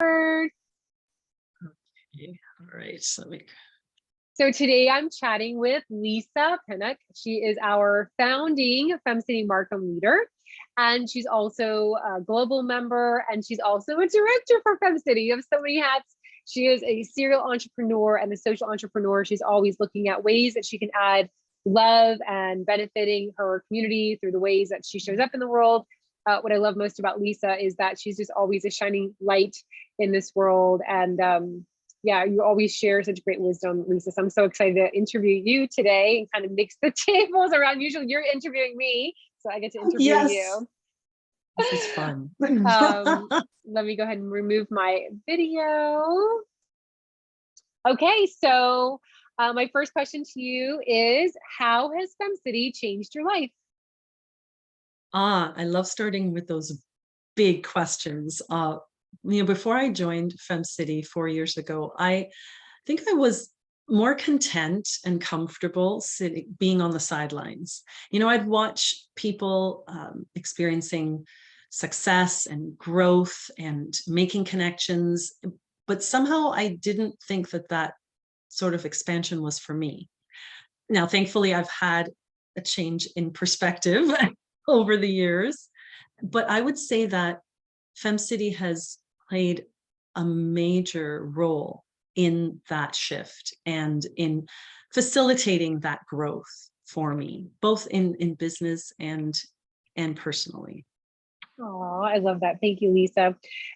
Okay, All right, So today I'm chatting with Lisa Pinnock. She is our founding FemCity Markham leader, and she's also a global member, and she's also a director for FemCity. You have so many hats. She is a serial entrepreneur and a social entrepreneur. She's always looking at ways that she can add love and benefiting her community through the ways that she shows up in the world. What I love most about Lisa is that she's just always a shining light in this world. And yeah, you always share such great wisdom, Lisa. So I'm so excited to interview you today and kind of mix the tables around. Usually you're interviewing me, so I get to interview you. This is fun. Let me go ahead and remove my video. Okay, so my first question to you is, how has FemCity changed your life? I love starting with those big questions. Before I joined FemCity 4 years ago, I think I was more content and comfortable being on the sidelines. I'd watch people experiencing success and growth and making connections, but somehow I didn't think that sort of expansion was for me. Now, thankfully, I've had a change in perspective over the years, but I would say that FemCity has played a major role in that shift and in facilitating that growth for me, both in business and personally. Oh, I love that. Thank you, Lisa.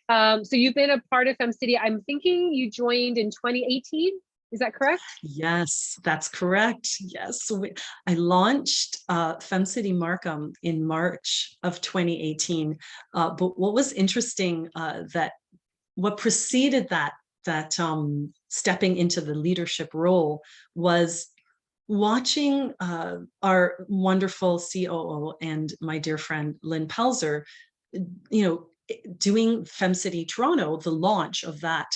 So you've been a part of FemCity. I'm thinking you joined in 2018. Is that correct? Yes, that's correct. Yes, I launched FemCity Markham in March of 2018. But what was interesting that what preceded that stepping into the leadership role was watching our wonderful COO and my dear friend Lynn Pelzer, doing FemCity Toronto, the launch of that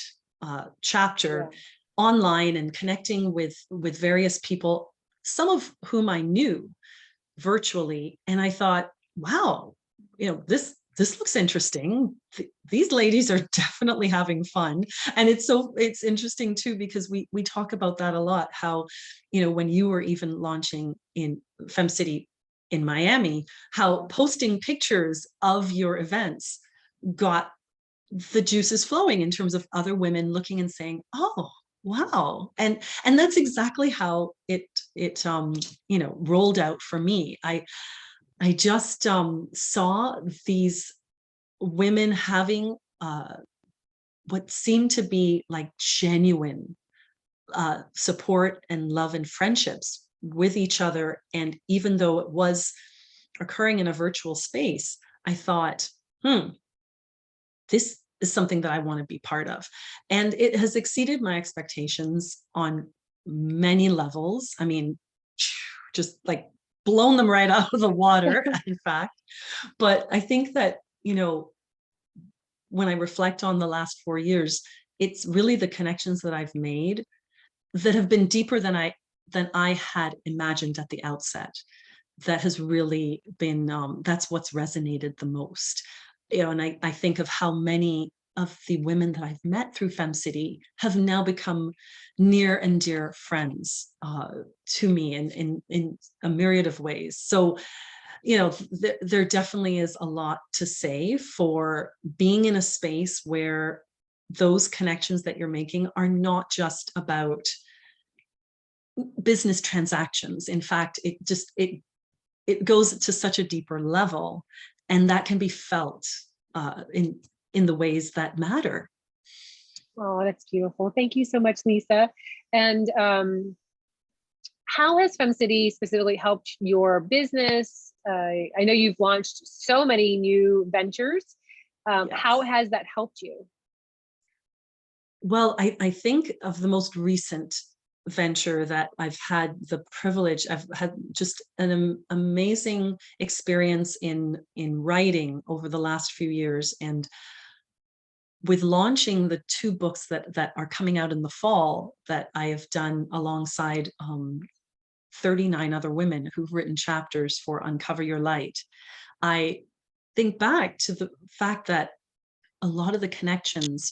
chapter. Yeah. Online and connecting with various people, some of whom I knew virtually, and I thought, wow, this looks interesting. These ladies are definitely having fun. And it's interesting too, because we talk about that a lot, how when you were even launching in FemCity in Miami, how posting pictures of your events got the juices flowing in terms of other women looking and saying, oh wow. And that's exactly how it rolled out for me. I just saw these women having what seemed to be like genuine support and love and friendships with each other. And even though it was occurring in a virtual space, I thought, this is something that I want to be part of. And it has exceeded my expectations on many levels. I mean, just like blown them right out of the water, in fact. But I think that, when I reflect on the last 4 years, it's really the connections that I've made that have been deeper than I had imagined at the outset. That has really been, that's what's resonated the most. And I think of how many of the women that I've met through FemCity have now become near and dear friends to me in a myriad of ways. So, there definitely is a lot to say for being in a space where those connections that you're making are not just about business transactions. In fact, it goes to such a deeper level, and that can be felt in the ways that matter. Oh, that's beautiful. Thank you so much, Lisa. And how has FemCity specifically helped your business? I know you've launched so many new ventures. Yes. How has that helped you? Well, I think of the most recent venture that I've had the privilege, I've had just an amazing experience in writing over the last few years. And with launching the 2 books that are coming out in the fall that I have done alongside 39 other women who've written chapters for Uncover Your Light, I think back to the fact that a lot of the connections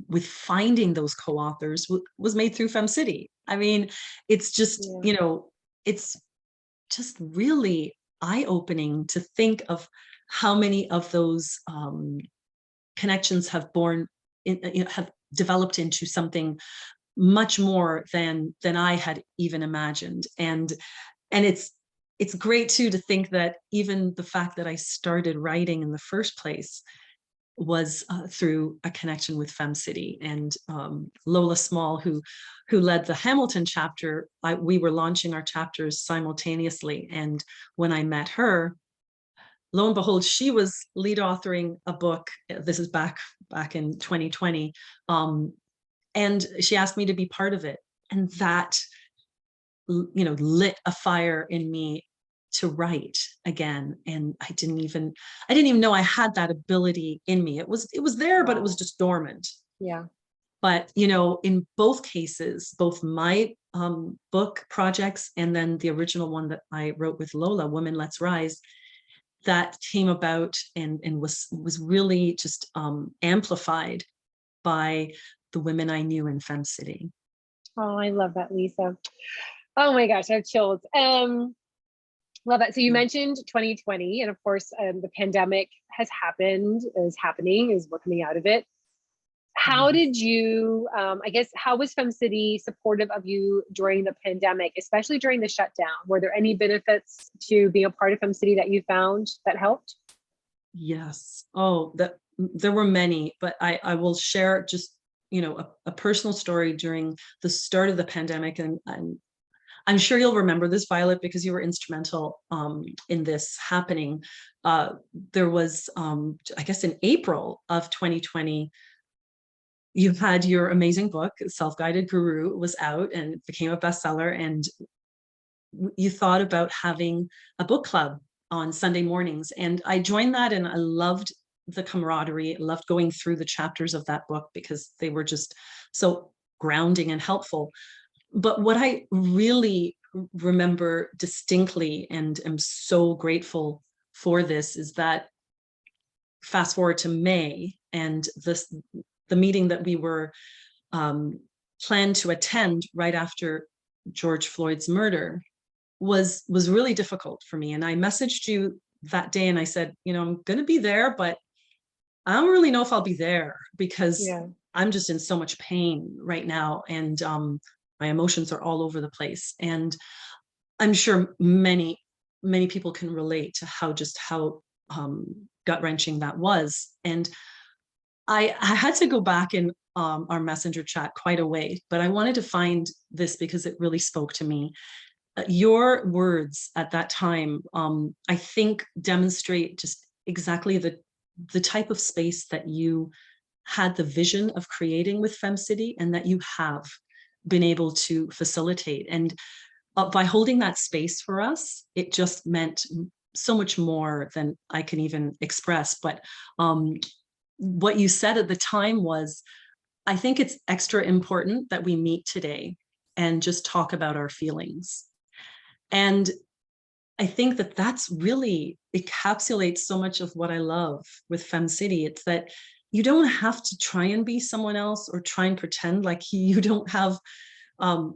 with finding those co-authors was made through FemCity. I mean, it's just, it's just really eye-opening to think of how many of those connections have have developed into something much more than I had even imagined. And it's great too to think that even the fact that I started writing in the first place was through a connection with FemCity. And Lola Small, who led the Hamilton chapter, we were launching our chapters simultaneously. And when I met her, lo and behold, she was lead authoring a book. This is back in 2020. And she asked me to be part of it. And that, lit a fire in me to write again. And I didn't even know I had that ability in me. It was there, but it was just dormant. Yeah. But, in both cases, both my book projects and then the original one that I wrote with Lola, Women Let's Rise, that came about and was really just amplified by the women I knew in FemCity. Oh, I love that, Lisa. Oh my gosh, I have chills. Love that. So you mentioned 2020, and of course, the pandemic has happened, is happening, is we're coming out of it. How did you, I guess, how was FemCity supportive of you during the pandemic, especially during the shutdown? Were there any benefits to being a part of FemCity that you found that helped? Yes. Oh, there were many, but I will share just, a personal story during the start of the pandemic. And I'm sure you'll remember this, Violet, because you were instrumental in this happening. There was, I guess in April of 2020, you had your amazing book, Self-Guided Guru, was out and became a bestseller. And you thought about having a book club on Sunday mornings. And I joined that, and I loved the camaraderie. I loved going through the chapters of that book because they were just so grounding and helpful. But what I really remember distinctly, and am so grateful for this, is that fast forward to May, and the meeting that we were planned to attend right after George Floyd's murder was really difficult for me. And I messaged you that day and I said, I'm going to be there, but I don't really know if I'll be there because I'm just in so much pain right now. And my emotions are all over the place. And I'm sure many people can relate to how gut-wrenching that was. And I had to go back in our messenger chat quite a way, but I wanted to find this because it really spoke to me. Your words at that time, I think, demonstrate just exactly the type of space that you had the vision of creating with FemCity, and that you have been able to facilitate. And by holding that space for us, it just meant so much more than I can even express. But what you said at the time was, I think it's extra important that we meet today and just talk about our feelings. And I think that that's really encapsulates so much of what I love with FemCity. It's that you don't have to try and be someone else or try and pretend like you don't have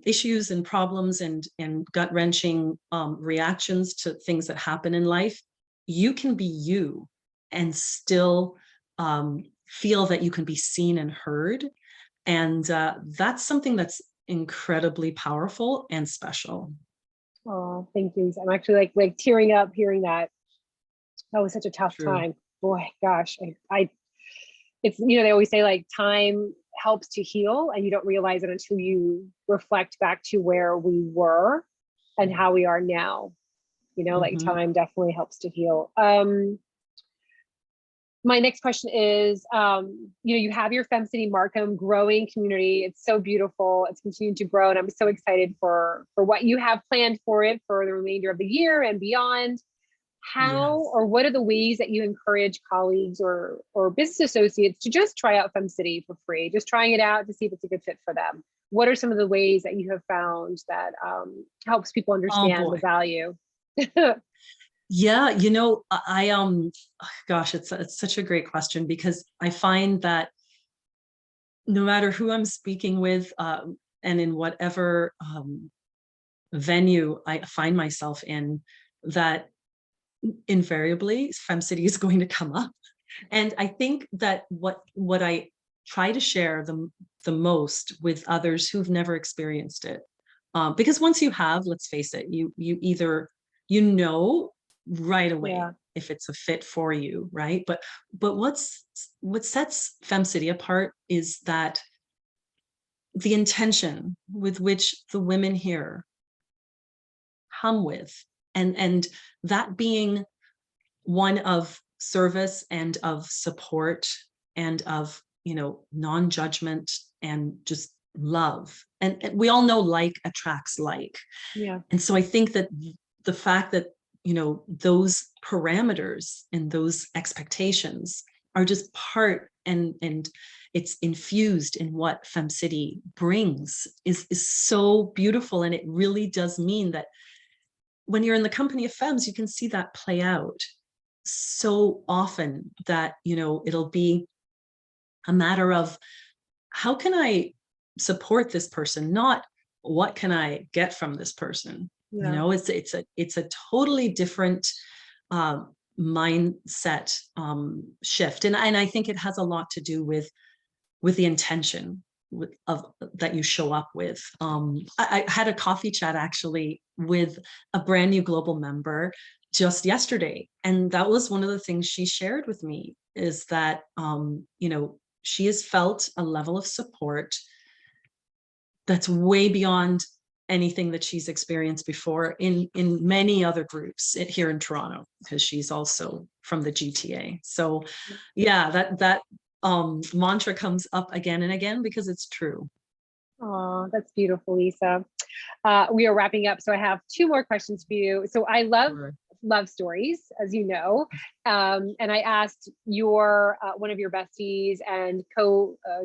issues and problems and gut-wrenching reactions to things that happen in life. You can be you and still feel that you can be seen and heard. And that's something that's incredibly powerful and special. Oh, thank you. I'm actually like tearing up hearing that. That was such a tough time. Boy, gosh, it's, they always say like time helps to heal, and you don't realize it until you reflect back to where we were and how we are now. Like time definitely helps to heal. My next question is, you have your FemCity Markham growing community. It's so beautiful. It's continuing to grow, and I'm so excited for what you have planned for it for the remainder of the year and beyond. How or what are the ways that you encourage colleagues or business associates to just try out FemCity for free, just trying it out to see if it's a good fit for them? What are some of the ways that you have found that helps people understand the value? Yeah, gosh, it's such a great question, because I find that no matter who I'm speaking with, and in whatever venue I find myself in, that invariably FemCity is going to come up. And I think that what I try to share the most with others who've never experienced it, because once you have, let's face it, you either right away Yeah. if it's a fit for you, right? But what sets FemCity apart is that the intention with which the women here come with, and that being one of service and of support and of non-judgment and just love, and we all know like attracts like. Yeah. And so I think that the fact that those parameters and those expectations are just part, and it's infused in what FemCity brings, is so beautiful. And it really does mean that when you're in the company of femmes, you can see that play out so often, that it'll be a matter of, how can I support this person, not what can I get from this person. Yeah. It's a totally different mindset shift, and I think it has a lot to do with the intention of that you show up with. I had a coffee chat actually with a brand new global member just yesterday, and that was one of the things she shared with me, is that she has felt a level of support that's way beyond anything that she's experienced before in many other groups here in Toronto, because she's also from the GTA. So yeah, that mantra comes up again and again, because it's true. Oh, that's beautiful, Lisa. We are wrapping up, so I have two more questions for you. So I love Sure. love stories, as you know, and I asked your one of your besties and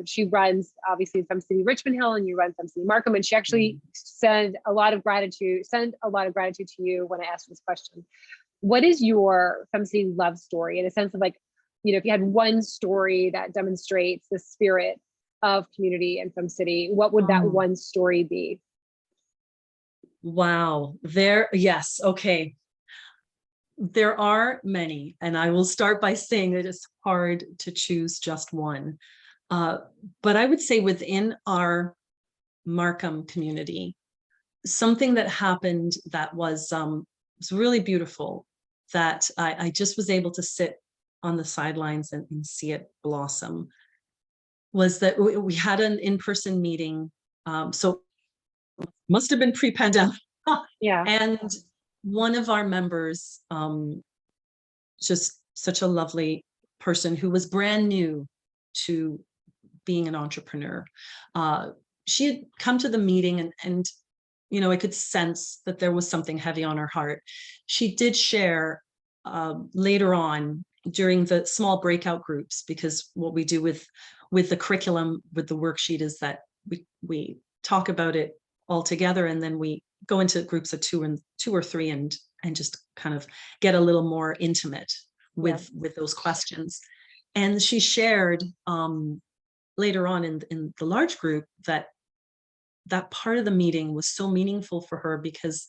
she runs obviously FemCity Richmond Hill, and you run FemCity Markham, and she actually sent a lot of gratitude to you when I asked this question. What is your FemCity love story, in a sense of like, if you had one story that demonstrates the spirit of community and FemCity, what would that Oh, one story be? wow. Yes. Okay. There are many, and I will start by saying that it's hard to choose just one. Uh, but I would say within our Markham community, something that happened that was really beautiful, that I just was able to sit on the sidelines and see it blossom, was that we had an in-person meeting. So must have been pre-pandemic. Yeah. And one of our members, just such a lovely person who was brand new to being an entrepreneur. She had come to the meeting, and I could sense that there was something heavy on her heart. She did share later on during the small breakout groups, because what we do with the curriculum, with the worksheet, is that we talk about it all together, and then we go into groups of two or three, and just kind of get a little more intimate Yeah. with those questions. And she shared later on in the large group, that part of the meeting was so meaningful for her, because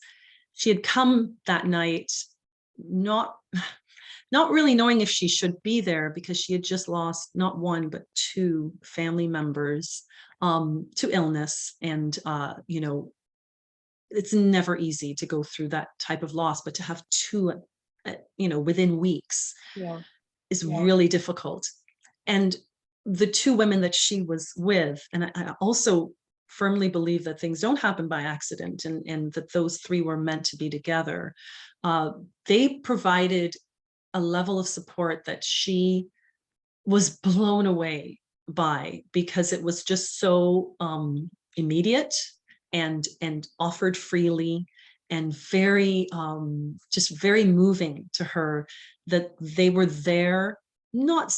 she had come that night not really knowing if she should be there, because she had just lost not one but two family members to illness. And it's never easy to go through that type of loss, but to have two within weeks Yeah. is really difficult. And the two women that she was with, and I also firmly believe that things don't happen by accident, and that those three were meant to be together. They provided a level of support that she was blown away by, because it was just so immediate and offered freely, and very just very moving to her, that they were there, not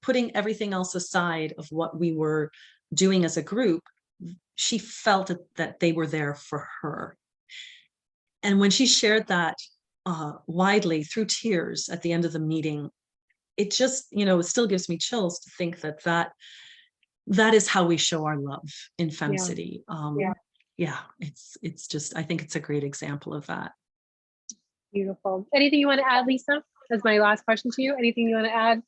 putting everything else aside of what we were doing as a group. She felt that they were there for her. And when she shared that, widely through tears at the end of the meeting. It just, it still gives me chills to think that is how we show our love in Yeah. FemCity. Yeah. Yeah, it's just, I think it's a great example of that. Beautiful. Anything you want to add, Lisa? That's my last question to you. Anything you want to add?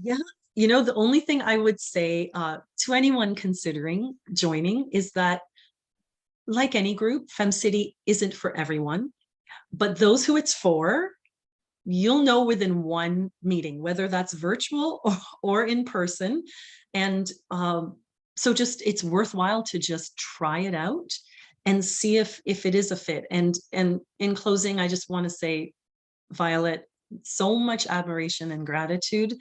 Yeah, the only thing I would say to anyone considering joining is that, like any group, FemCity isn't for everyone, but those who it's for, you'll know within one meeting, whether that's virtual or in person. And so just, it's worthwhile to just try it out and see if it is a fit. And in closing, I just want to say, Violet, so much admiration and gratitude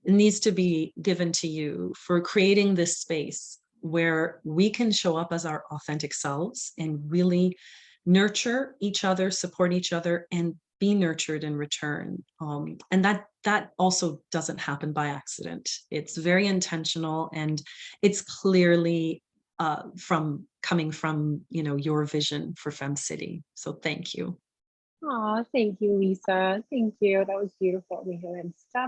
needs to be given to you for creating this space where we can show up as our authentic selves and really nurture each other, support each other, and be nurtured in return. And that also doesn't happen by accident. It's very intentional, and it's clearly coming from your vision for FemCity. So thank you. Oh, thank you, Lisa. Thank you. That was beautiful. We hear him. Stop.